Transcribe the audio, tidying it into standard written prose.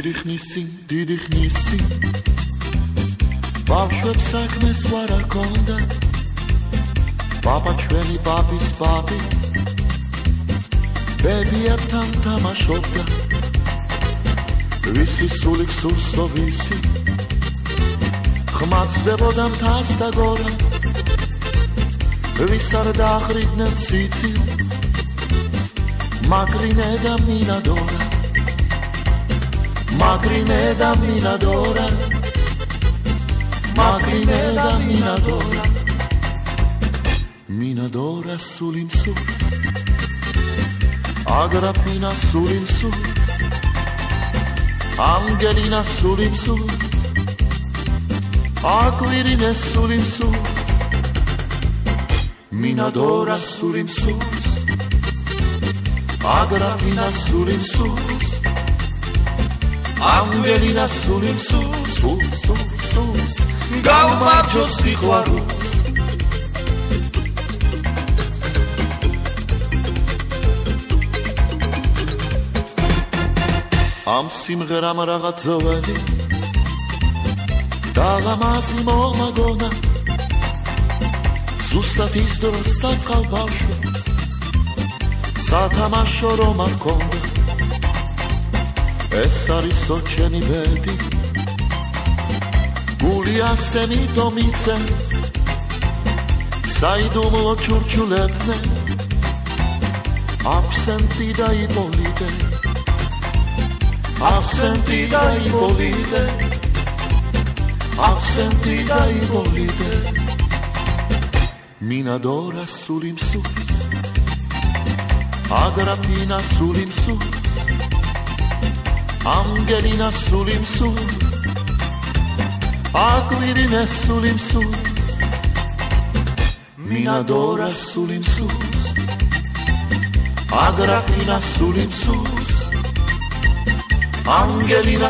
დიდი ხნის წინ ბავშვებს საქმეს ვარ აქონდა პაპა ჩვენი პაპის პაპი ბებიებთან თამაშობდა ვისი სული ქსურსო ვისი ხმაცდებოდა მთას და გორას ვის არ დაახრიდნენ სიცილს Magrine da minadora Magrine da minadora Magrine da minadora Minadora sulim sus Agrapina sulim sus Angelina sulim sus Aquirine sulim sus Minadora sulim sus Agrapina sulim sus Angelina sulim sus sus Galvaggio siყვარულს Am სიმღერამ რაღაც ძველი დაღამაზი მომაგონა ზუსტად ის დროს საწყალ ბავშვებს სათამაშო რომ არ მქონდა ეს არისო ჩემი ბედი გული ასე მიტომიცეს საიდუმლო ჩურჩულებდნენ აბსენტი და იპოლიტე Absenti da Ipolite Absenti da Ipolite Minadora sulim sus Agrapina sulim sus Angelina sulim sus Aquirine sulim sus Minadora sulim sus Agrapina sulim sus Angelina